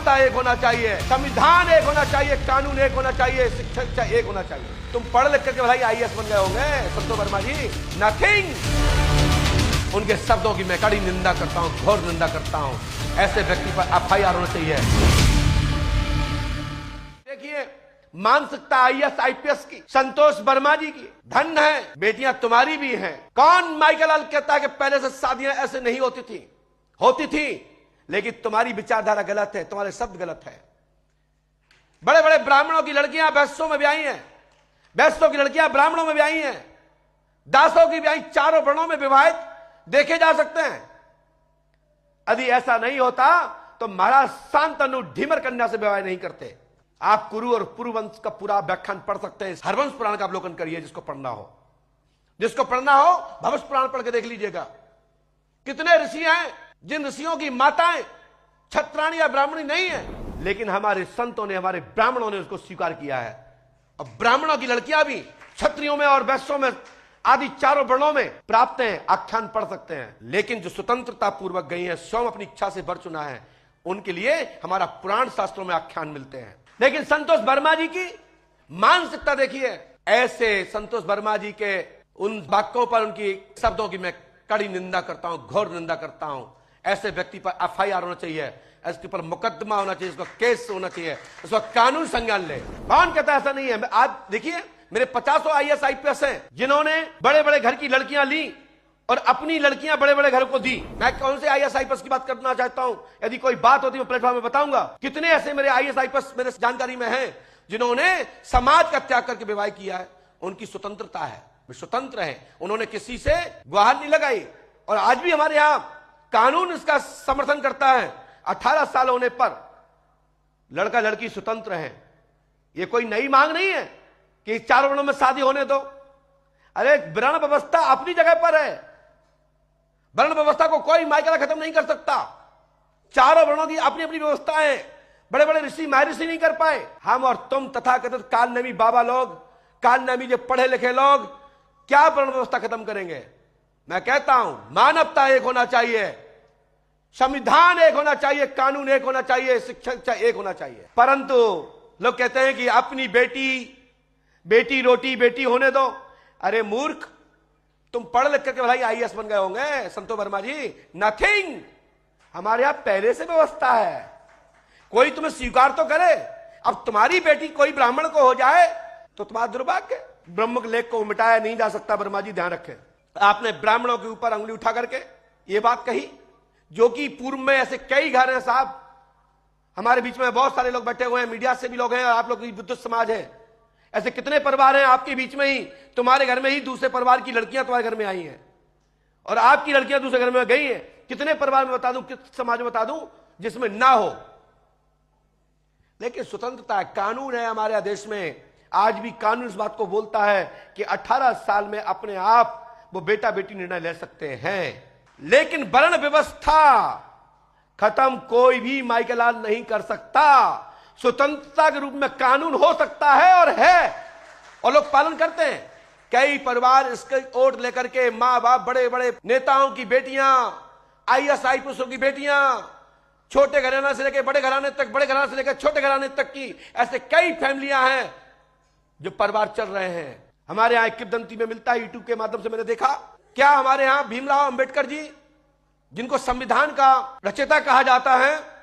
मानवता एक होना चाहिए, संविधान एक होना चाहिए, कानून एक होना चाहिए, शिक्षा एक होना चाहिए। तुम पढ़ लिख करके भाई आईएएस बन गए होंगे संतोष वर्मा जी, नथिंग। उनके शब्दों की मैं कड़ी निंदा करता हूं, घोर निंदा करता हूं। ऐसे व्यक्ति पर एफआईआर होना चाहिए। देखिए मानसिकता आईएएस आईपीएस की, संतोष वर्मा जी की, धन है, बेटियां तुम्हारी भी हैं। कौन माइकल लाल कहता है कि पहले से शादियां ऐसे नहीं होती थी? होती थी, लेकिन तुम्हारी विचारधारा गलत है, तुम्हारे शब्द गलत है। बड़े बड़े ब्राह्मणों की लड़कियां वैश्यों में ब्याही हैं, वैश्यों की लड़कियां ब्राह्मणों में ब्याही हैं, दासों की ब्याही चारों वर्णों में विवाहित देखे जा सकते हैं। यदि ऐसा नहीं होता तो महाराज शांतनु ढीमर कन्या से विवाह नहीं करते। आप कुरु और पुरुवंश का पूरा व्याख्यान पढ़ सकते हैं। हरवंश पुराण का अवलोकन करिए, जिसको पढ़ना हो, जिसको पढ़ना हो भवंश पुराण पढ़ के देख लीजिएगा। कितने ऋषि हैं जिन ऋषियों की माताएं क्षत्राणी या ब्राह्मणी नहीं है, लेकिन हमारे संतों ने, हमारे ब्राह्मणों ने उसको स्वीकार किया है। और ब्राह्मणों की लड़कियां भी क्षत्रियों में और वैश्यों में आदि चारों वर्णों में प्राप्त हैं, आख्यान पढ़ सकते हैं। लेकिन जो स्वतंत्रता पूर्वक गई है, स्वयं अपनी इच्छा से वर चुना है, उनके लिए हमारा पुराण शास्त्रों में आख्यान मिलते हैं। लेकिन संतोष वर्मा जी की मानसिकता देखिए। ऐसे संतोष वर्मा जी के उन वाक्यों पर, उनकी शब्दों की मैं कड़ी निंदा करता हूं, घोर निंदा करता हूं। ऐसे व्यक्ति पर एफआईआर होना चाहिए, इसके ऊपर मुकदमा होना चाहिए, इसको केस होना चाहिए, इसको कानून संज्ञान ले। कौन कहता है ऐसा नहीं है? आज देखिए मेरे 50 आईएएस आईपीएस हैं जिन्होंने बड़े बड़े घर की लड़कियां ली और अपनी लड़कियां बड़े बड़े घर को दी। मैं कौन से आईएएस आईपीएस की बात करना चाहता हूं? यदि कोई बात होती है मैं प्लेटफॉर्म में बताऊंगा। कितने ऐसे मेरे आईएएस आईपीएस मेरे जानकारी में हैं जिन्होंने समाज का त्याग करके विवाह किया है। उनकी स्वतंत्रता है, वे स्वतंत्र है, उन्होंने किसी से गुहार नहीं लगाई। और आज भी हमारे यहां कानून इसका समर्थन करता है। 18 साल होने पर लड़का लड़की स्वतंत्र है। यह कोई नई मांग नहीं है कि 4 वर्णों में शादी होने दो। अरे वर्ण व्यवस्था अपनी जगह पर है, वर्ण व्यवस्था को कोई माइकल खत्म नहीं कर सकता। चारों वर्णों की अपनी अपनी व्यवस्था है। बड़े बड़े ऋषि महर्षि नहीं कर पाए, हम और तुम तथाकथित कालनेमी बाबा लोग, कालनेमी जो पढ़े लिखे लोग क्या वर्ण व्यवस्था खत्म करेंगे? मैं कहता हूं मानवता एक होना चाहिए, संविधान एक होना चाहिए, कानून एक होना चाहिए, शिक्षा एक होना चाहिए। परंतु लोग कहते हैं कि अपनी बेटी रोटी बेटी होने दो। अरे मूर्ख, तुम पढ़ लिख करके भाई आईएएस बन गए होंगे संतोष वर्मा जी, नथिंग। हमारे यहां पहले से व्यवस्था है, कोई तुम्हें स्वीकार तो करे। अब तुम्हारी बेटी कोई ब्राह्मण को हो जाए तो तुम्हारा दुर्भाग्य। ब्रह्म के लेख को मिटाया नहीं जा सकता। वर्मा जी ध्यान रखें, आपने ब्राह्मणों के ऊपर अंगुली उठा करके ये बात कही, जो कि पूर्व में ऐसे कई घर हैं साहब। हमारे बीच में बहुत सारे लोग बैठे हुए हैं, मीडिया से भी लोग हैं, और आप लोग की बुद्धिस्ट समाज है। ऐसे कितने परिवार हैं आपके बीच में ही, तुम्हारे घर में ही दूसरे परिवार की लड़कियां तुम्हारे घर में आई हैं और आपकी लड़कियां दूसरे घर में गई हैं। कितने परिवार में बता दूं, किस समाज में बता दूं जिसमें ना हो? लेकिन स्वतंत्रता है, कानून है हमारे देश में। आज भी कानून इस बात को बोलता है कि 18 साल में अपने आप वो बेटा बेटी निर्णय ले सकते हैं। लेकिन वर्ण व्यवस्था खत्म कोई भी माइकल लाल नहीं कर सकता। स्वतंत्रता के रूप में कानून हो सकता है और है, और लोग पालन करते हैं। कई परिवार इसके ओट लेकर के, मां बाप, बड़े बड़े नेताओं की बेटियां, आईएएस आईपीएस की बेटियां, छोटे घराने से लेकर बड़े घराने तक, बड़े घराने से लेकर छोटे घराने तक की ऐसे कई फैमिलियां हैं जो परिवार चल रहे हैं। हमारे यहां किंवदंती में मिलता है, यूट्यूब के माध्यम से मैंने देखा। क्या हमारे यहां भीमराव अंबेडकर जी, जिनको संविधान का रचयिता कहा जाता है,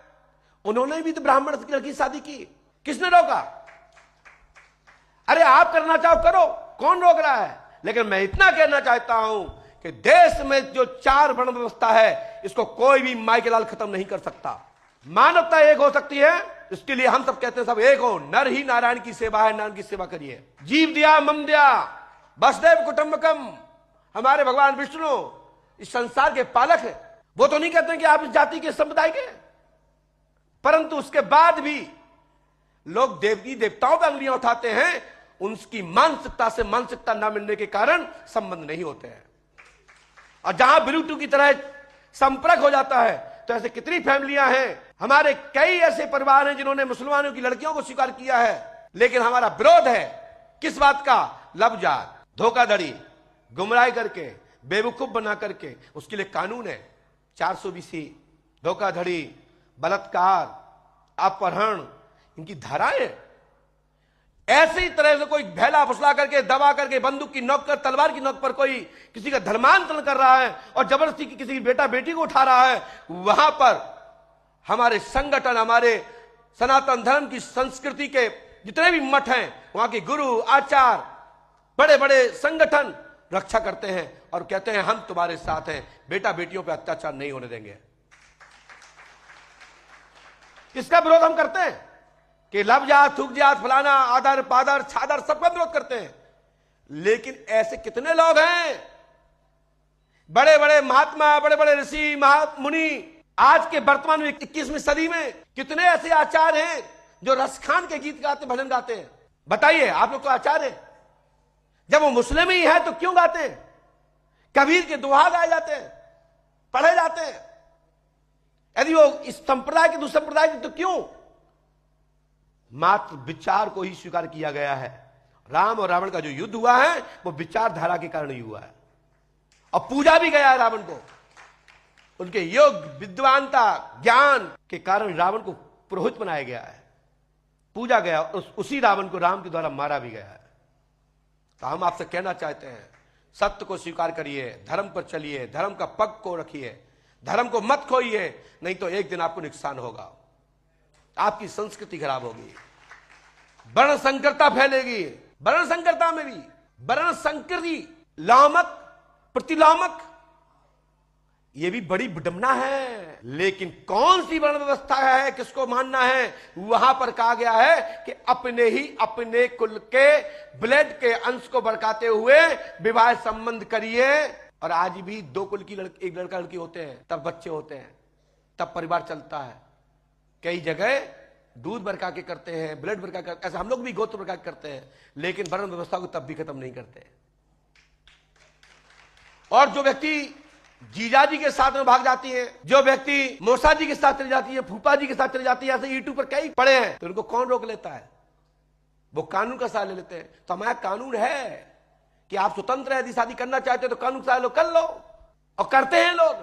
उन्होंने भी तो ब्राह्मण की लड़की शादी की। किसने रोका? अरे आप करना चाहो करो, कौन रोक रहा है? लेकिन मैं इतना कहना चाहता हूं कि देश में जो 4 वर्ण व्यवस्था है, इसको कोई भी माइकल लाल खत्म नहीं कर सकता। मानवता एक हो सकती है, इसके लिए हम सब कहते हैं सब एक हो। नर ही नारायण की सेवा है, नारायण की सेवा करिए। जीव दिया मम दिया, वसुदेव कुटुंबकम। हमारे भगवान विष्णु इस संसार के पालक है। वो तो नहीं कहते हैं कि आप इस जाति के समुदाय के, परंतु उसके बाद भी लोग देवी देवताओं पर अंगुलियां उठाते हैं। उनकी मानसिकता से मानसिकता न मिलने के कारण संबंध नहीं होते हैं, और जहां ब्लूटूथ की तरह संपर्क हो जाता है, तो ऐसे कितनी फैमिलियां हैं। हमारे कई ऐसे परिवार हैं जिन्होंने मुसलमानों की लड़कियों को स्वीकार किया है, लेकिन हमारा विरोध है किस बात का? लवजात, धोखाधड़ी, गुमराह करके, बेवकूफ बना करके। उसके लिए कानून है 420, धोखाधड़ी, बलात्कार, अपहरण, इनकी धाराएं। ऐसे ही तरह से कोई भैला फुसला करके, दबा करके, बंदूक की नोक पर, तलवार की नोक पर कोई किसी का धर्मांतरण कर रहा है और जबरदस्ती किसी की बेटा बेटी को उठा रहा है, वहां पर हमारे संगठन, हमारे सनातन धर्म की संस्कृति के जितने भी मठ हैं, वहां के गुरु आचार्य, बड़े बड़े संगठन रक्षा करते हैं और कहते हैं हम तुम्हारे साथ हैं, बेटा बेटियों पर अत्याचार नहीं होने देंगे। इसका विरोध हम करते हैं कि लब जात, थूक जात, फलाना, आदर पादर छादर सबका विरोध करते हैं। लेकिन ऐसे कितने लोग हैं, बड़े बड़े महात्मा, बड़े बड़े ऋषि महामुनि, आज के वर्तमान में 21वीं सदी में कितने ऐसे आचार्य हैं जो रसखान के गीत गाते, भजन गाते हैं। बताइए, आप लोग तो आचार्य हैं, जब वो मुस्लिम ही है तो क्यों गाते हैं? कबीर के दोहा गाए जाते हैं, पढ़े जाते हैं। यदि वो इस संप्रदाय के दूसरे संप्रदाय के तो क्यों? मात्र विचार को ही स्वीकार किया गया है। राम और रावण का जो युद्ध हुआ है वो विचारधारा के कारण ही हुआ है, और पूजा भी गया है रावण को। उनके योग, विद्वानता, ज्ञान के कारण रावण को पुरोहित बनाया गया है, पूजा गया, उसी रावण को राम के द्वारा मारा भी गया है। तो हम आपसे कहना चाहते हैं, सत्य को स्वीकार करिए, धर्म पर चलिए, धर्म का पग को रखिए, धर्म को मत खोइए, नहीं तो एक दिन आपको नुकसान होगा, आपकी संस्कृति खराब होगी, वर्ण संकरता फैलेगी। वर्ण संकरता में भी वर्ण संकृति, लामक, प्रतिलामक, यह भी बड़ी विडंबना है। लेकिन कौन सी वर्ण व्यवस्था है, किसको मानना है? वहां पर कहा गया है कि अपने ही अपने कुल के ब्लड के अंश को भड़काते हुए विवाह संबंध करिए। और आज भी दो कुल की एक लड़का लड़की होते हैं, तब बच्चे होते हैं, तब परिवार चलता है। कई जगह दूध बरका के करते हैं, ब्लड बरका के, ऐसा हम लोग भी गोत्र बरका के करते हैं, लेकिन वर्ण व्यवस्था को तब भी खत्म नहीं करते। और जो व्यक्ति जीजाजी के साथ में भाग जाती है, जो व्यक्ति मौसा जी के साथ चली जाती है, फूफा जी के साथ चली जाती है, ऐसे यूट्यूब पर कई पड़े हैं, तो उनको कौन रोक लेता है? वो कानून का सहारा ले लेते हैं। तो हमारा कानून है कि आप स्वतंत्र है, यदि शादी करना चाहते हो तो कानून का सहारा लो, कर लो, और करते हैं लोग।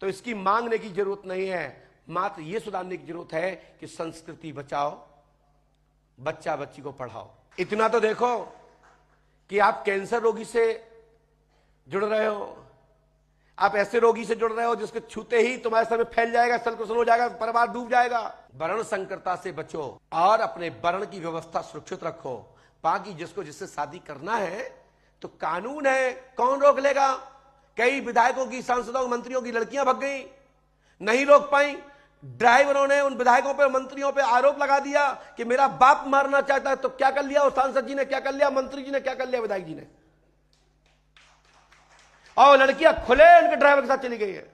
तो इसकी मांगने की जरूरत नहीं है, मात्र यह सुधारने की जरूरत है कि संस्कृति बचाओ, बच्चा बच्ची को पढ़ाओ। इतना तो देखो कि आप कैंसर रोगी से जुड़ रहे हो, आप ऐसे रोगी से जुड़ रहे हो जिसके छूते ही तुम्हारे सर में फैल जाएगा, सलकुशन हो जाएगा, परिवार डूब जाएगा। वर्ण संकरता से बचो और अपने वर्ण की व्यवस्था सुरक्षित रखो। बाकी जिसको जिससे शादी करना है तो कानून है, कौन रोक लेगा? कई विधायकों की, सांसदों, मंत्रियों की लड़कियां भग गई, नहीं रोक पाई। ड्राइवरों ने उन विधायकों पे, मंत्रियों पे आरोप लगा दिया कि मेरा बाप मारना चाहता है। तो क्या कर लिया? उस सांसद जी ने क्या कर लिया, मंत्री जी ने क्या कर लिया, विधायक जी ने, और लड़कियां खुले उनके ड्राइवर के साथ चली गई है।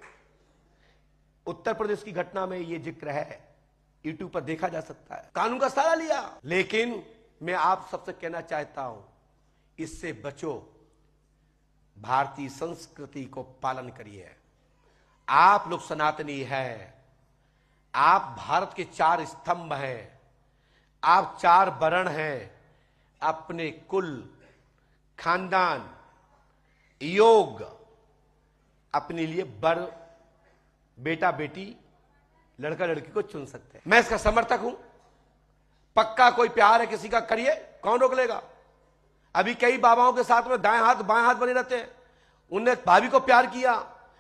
उत्तर प्रदेश की घटना में यह जिक्र है, यूट्यूब पर देखा जा सकता है। कानून का सहारा लिया। लेकिन मैं आप सबसे कहना चाहता हूं, इससे बचो, भारतीय संस्कृति को पालन करिए। आप लोग सनातनी हैं, आप भारत के 4 स्तंभ हैं, आप 4 वर्ण हैं। अपने कुल, खानदान, योग, अपने लिए बर, बेटा बेटी, लड़का लड़की को चुन सकते हैं। मैं इसका समर्थक हूं। पक्का कोई प्यार है किसी का, करिए, कौन रोक लेगा? अभी कई बाबाओं के साथ में दाएं हाथ बाएं हाथ बने रहते हैं। उनने भाभी को प्यार किया,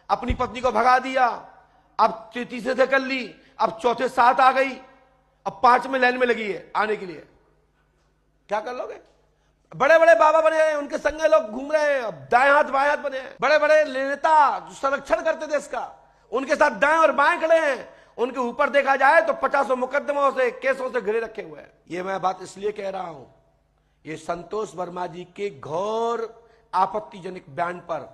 अपनी पत्नी को भगा दिया, अब तीसरे से कर ली, अब चौथे साथ आ गई, अब 5 में लाइन में लगी है आने के लिए। क्या कर लोगे? बड़े बड़े बाबा बने हैं, उनके संगे लोग घूम रहे हैं, अब दाएं हाथ बाएं हाथ बने हैं। बड़े बड़े नेता जो संरक्षण करते देश का, उनके साथ दाएं और बाएं खड़े हैं। उनके ऊपर देखा जाए तो 50 मुकदमों से, केसों से घिरे रखे हुए हैं। ये मैं बात इसलिए कह रहा हूं, ये संतोष वर्मा जी के घोर आपत्तिजनक बयान पर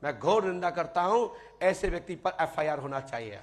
मैं घोर निंदा करता हूं। ऐसे व्यक्ति पर FIR होना चाहिए।